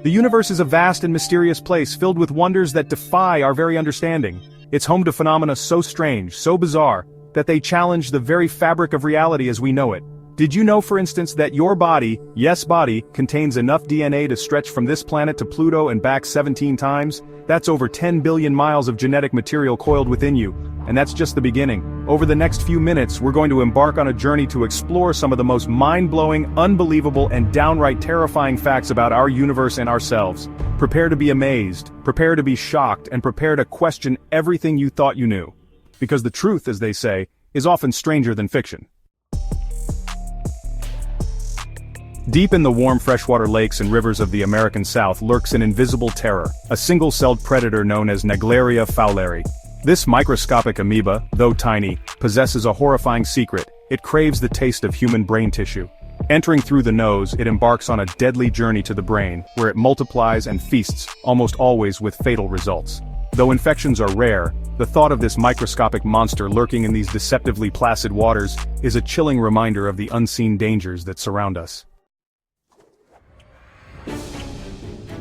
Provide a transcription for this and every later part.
The universe is a vast and mysterious place filled with wonders that defy our very understanding. It's home to phenomena so strange, so bizarre, that they challenge the very fabric of reality as we know it. Did you know, for instance, that your body, yes body, contains enough DNA to stretch from this planet to Pluto and back 17 times? That's over 10 billion miles of genetic material coiled within you. And that's just the beginning. Over the next few minutes, we're going to embark on a journey to explore some of the most mind-blowing, unbelievable, and downright terrifying facts about our universe and ourselves. Prepare to be amazed, prepare to be shocked, and prepare to question everything you thought you knew. Because the truth, as they say, is often stranger than fiction. Deep in the warm freshwater lakes and rivers of the American South lurks an invisible terror, a single-celled predator known as Naegleria fowleri. This microscopic amoeba, though tiny, possesses a horrifying secret. It craves the taste of human brain tissue. Entering through the nose, it embarks on a deadly journey to the brain, where it multiplies and feasts, almost always with fatal results. Though infections are rare, the thought of this microscopic monster lurking in these deceptively placid waters is a chilling reminder of the unseen dangers that surround us.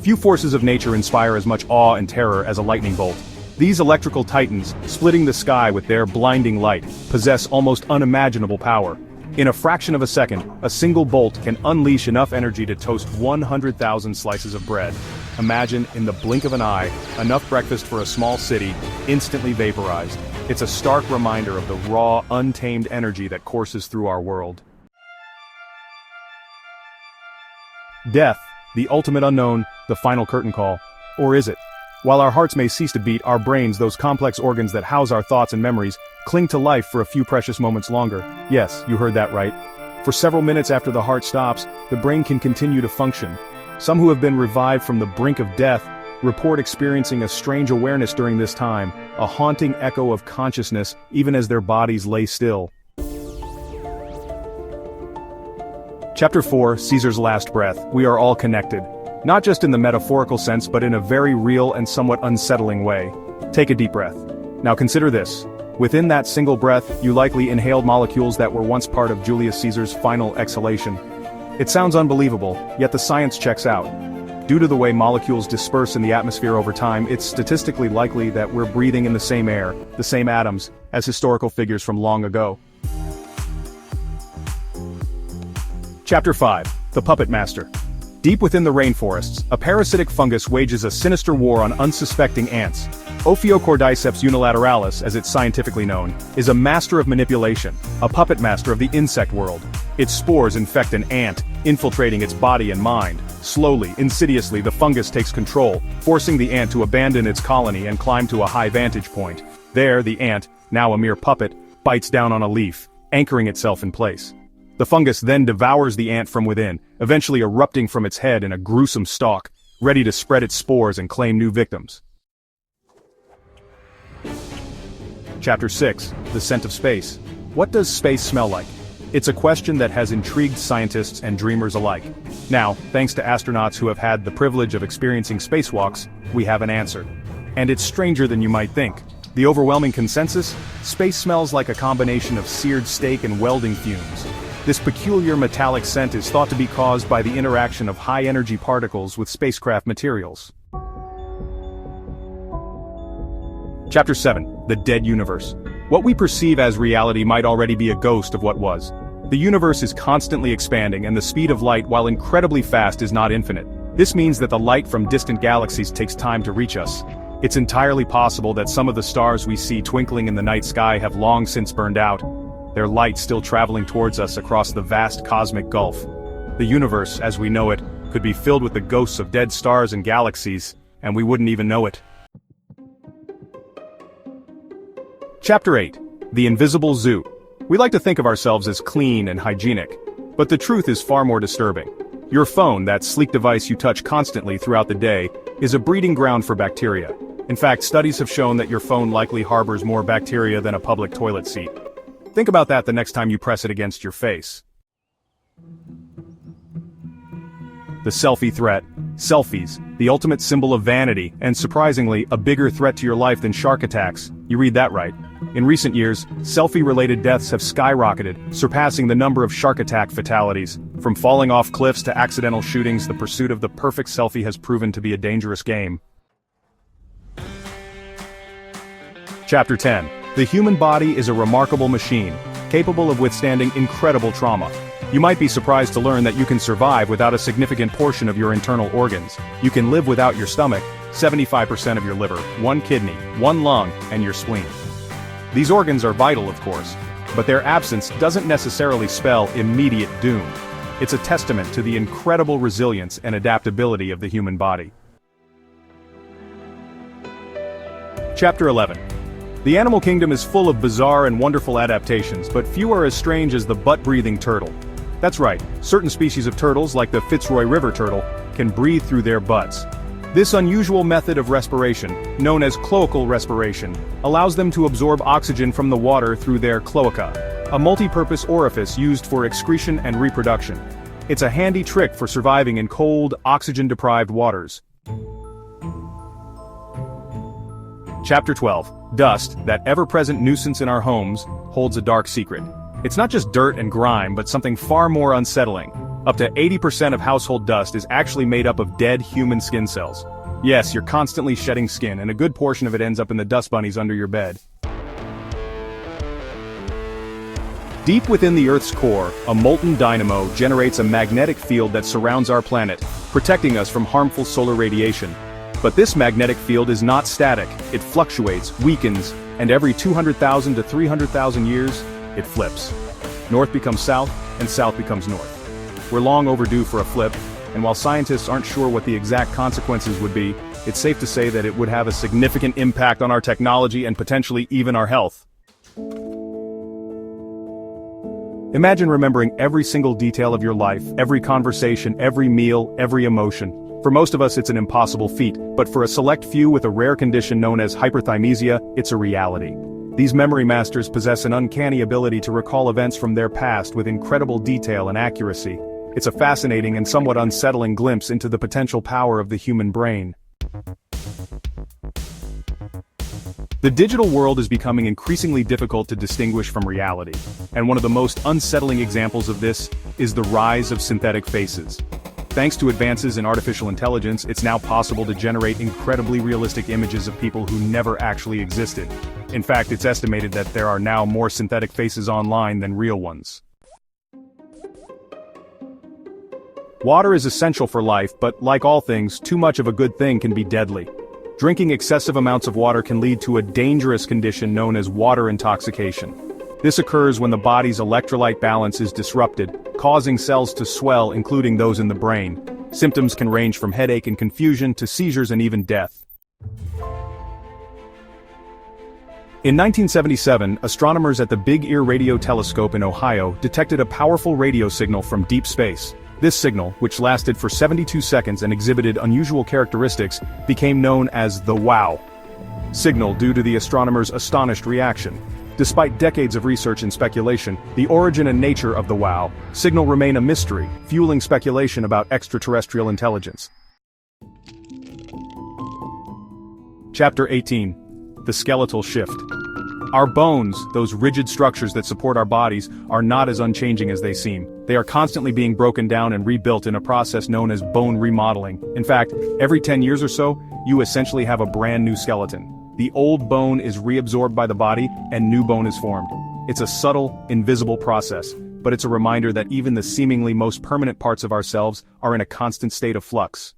Few forces of nature inspire as much awe and terror as a lightning bolt. These electrical titans, splitting the sky with their blinding light, possess almost unimaginable power. In a fraction of a second, a single bolt can unleash enough energy to toast 100,000 slices of bread. Imagine, in the blink of an eye, enough breakfast for a small city, instantly vaporized. It's a stark reminder of the raw, untamed energy that courses through our world. Death, the ultimate unknown, the final curtain call. Or is it? While our hearts may cease to beat, our brains, those complex organs that house our thoughts and memories, cling to life for a few precious moments longer. Yes, you heard that right. For several minutes after the heart stops, the brain can continue to function. Some who have been revived from the brink of death report experiencing a strange awareness during this time, a haunting echo of consciousness even as their bodies lay still. Chapter 4, Caesar's Last Breath. We are all connected. Not just in the metaphorical sense, but in a very real and somewhat unsettling way. Take a deep breath. Now consider this. Within that single breath, you likely inhaled molecules that were once part of Julius Caesar's final exhalation. It sounds unbelievable, yet the science checks out. Due to the way molecules disperse in the atmosphere over time, it's statistically likely that we're breathing in the same air, the same atoms, as historical figures from long ago. Chapter 5. The Puppet Master. Deep within the rainforests, a parasitic fungus wages a sinister war on unsuspecting ants. Ophiocordyceps unilateralis, as it's scientifically known, is a master of manipulation, a puppet master of the insect world. Its spores infect an ant, infiltrating its body and mind. Slowly, insidiously, the fungus takes control, forcing the ant to abandon its colony and climb to a high vantage point. There, the ant, now a mere puppet, bites down on a leaf, anchoring itself in place. The fungus then devours the ant from within, eventually erupting from its head in a gruesome stalk, ready to spread its spores and claim new victims. Chapter 6. The Scent of Space. What does space smell like? It's a question that has intrigued scientists and dreamers alike. Now, thanks to astronauts who have had the privilege of experiencing spacewalks, we have an answer. And it's stranger than you might think. The overwhelming consensus? Space smells like a combination of seared steak and welding fumes. This peculiar metallic scent is thought to be caused by the interaction of high-energy particles with spacecraft materials. Chapter 7. The Dead Universe. What we perceive as reality might already be a ghost of what was. The universe is constantly expanding, and the speed of light, while incredibly fast, is not infinite. This means that the light from distant galaxies takes time to reach us. It's entirely possible that some of the stars we see twinkling in the night sky have long since burned out, their light still traveling towards us across the vast cosmic gulf. The universe, as we know it, could be filled with the ghosts of dead stars and galaxies, and we wouldn't even know it. Chapter 8. The Invisible Zoo. We like to think of ourselves as clean and hygienic, but the truth is far more disturbing. Your phone, that sleek device you touch constantly throughout the day, is a breeding ground for bacteria. In fact, studies have shown that your phone likely harbors more bacteria than a public toilet seat. Think about that the next time you press it against your face. The selfie threat. Selfies, the ultimate symbol of vanity, and surprisingly, a bigger threat to your life than shark attacks. You read that right. In recent years, selfie-related deaths have skyrocketed, surpassing the number of shark attack fatalities. From falling off cliffs to accidental shootings, the pursuit of the perfect selfie has proven to be a dangerous game. Chapter 10. The human body is a remarkable machine, capable of withstanding incredible trauma. You might be surprised to learn that you can survive without a significant portion of your internal organs. You can live without your stomach, 75% of your liver, 1 kidney, 1 lung, and your spleen. These organs are vital, of course, but their absence doesn't necessarily spell immediate doom. It's a testament to the incredible resilience and adaptability of the human body. Chapter 11. The animal kingdom is full of bizarre and wonderful adaptations, but few are as strange as the butt-breathing turtle. That's right, certain species of turtles, like the Fitzroy River turtle, can breathe through their butts. This unusual method of respiration, known as cloacal respiration, allows them to absorb oxygen from the water through their cloaca, a multi-purpose orifice used for excretion and reproduction. It's a handy trick for surviving in cold, oxygen-deprived waters. Chapter 12. Dust, that ever-present nuisance in our homes, holds a dark secret. It's not just dirt and grime, but something far more unsettling. Up to 80% of household dust is actually made up of dead human skin cells. Yes, you're constantly shedding skin, and a good portion of it ends up in the dust bunnies under your bed. Deep within the Earth's core, a molten dynamo generates a magnetic field that surrounds our planet, protecting us from harmful solar radiation. But this magnetic field is not static. It fluctuates, weakens, and every 200,000 to 300,000 years, it flips. North becomes south, and south becomes north. We're long overdue for a flip, and while scientists aren't sure what the exact consequences would be, it's safe to say that it would have a significant impact on our technology and potentially even our health. Imagine remembering every single detail of your life, every conversation, every meal, every emotion. For most of us it's an impossible feat, but for a select few with a rare condition known as hyperthymesia, it's a reality. These memory masters possess an uncanny ability to recall events from their past with incredible detail and accuracy. It's a fascinating and somewhat unsettling glimpse into the potential power of the human brain. The digital world is becoming increasingly difficult to distinguish from reality, and one of the most unsettling examples of this is the rise of synthetic faces. Thanks to advances in artificial intelligence, it's now possible to generate incredibly realistic images of people who never actually existed. In fact, it's estimated that there are now more synthetic faces online than real ones. Water is essential for life, but like all things, too much of a good thing can be deadly. Drinking excessive amounts of water can lead to a dangerous condition known as water intoxication. This occurs when the body's electrolyte balance is disrupted, causing cells to swell, including those in the brain. Symptoms can range from headache and confusion to seizures and even death. In 1977, astronomers at the Big Ear Radio Telescope in Ohio detected a powerful radio signal from deep space. This signal, which lasted for 72 seconds and exhibited unusual characteristics, became known as the WOW signal due to the astronomers' astonished reaction. Despite decades of research and speculation, the origin and nature of the WOW signal remain a mystery, fueling speculation about extraterrestrial intelligence. Chapter 18. The skeletal shift. Our bones, those rigid structures that support our bodies, are not as unchanging as they seem. They are constantly being broken down and rebuilt in a process known as bone remodeling. In fact, every 10 years or so, you essentially have a brand new skeleton. The old bone is reabsorbed by the body, and new bone is formed. It's a subtle, invisible process, but it's a reminder that even the seemingly most permanent parts of ourselves are in a constant state of flux.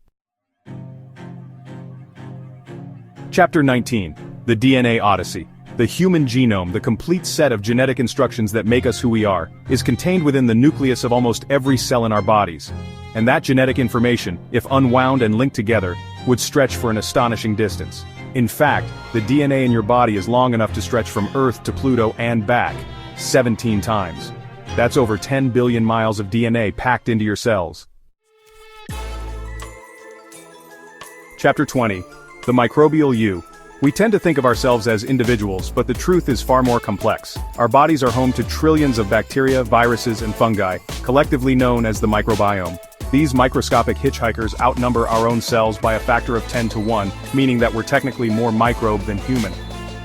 Chapter 19. The DNA Odyssey. The human genome, the complete set of genetic instructions that make us who we are, is contained within the nucleus of almost every cell in our bodies. And that genetic information, if unwound and linked together, would stretch for an astonishing distance. In fact, the DNA in your body is long enough to stretch from Earth to Pluto and back, 17 times. That's over 10 billion miles of DNA packed into your cells. Chapter 20. The Microbial You. We tend to think of ourselves as individuals, but the truth is far more complex. Our bodies are home to trillions of bacteria, viruses, and fungi, collectively known as the microbiome. These microscopic hitchhikers outnumber our own cells by a factor of 10 to 1, meaning that we're technically more microbe than human.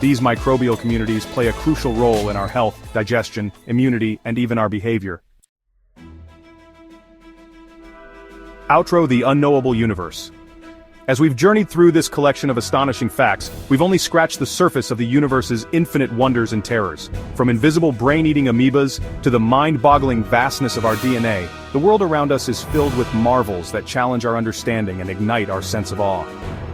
These microbial communities play a crucial role in our health, digestion, immunity, and even our behavior. Outro: the unknowable universe. As we've journeyed through this collection of astonishing facts, we've only scratched the surface of the universe's infinite wonders and terrors. From invisible brain-eating amoebas to the mind-boggling vastness of our DNA, the world around us is filled with marvels that challenge our understanding and ignite our sense of awe.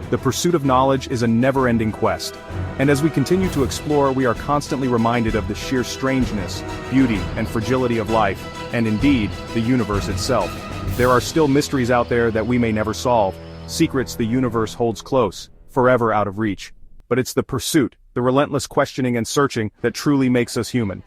The pursuit of knowledge is a never-ending quest, and as we continue to explore, we are constantly reminded of the sheer strangeness, beauty, and fragility of life, and indeed, the universe itself. There are still mysteries out there that we may never solve, secrets the universe holds close, forever out of reach. But it's the pursuit, the relentless questioning and searching that truly makes us human.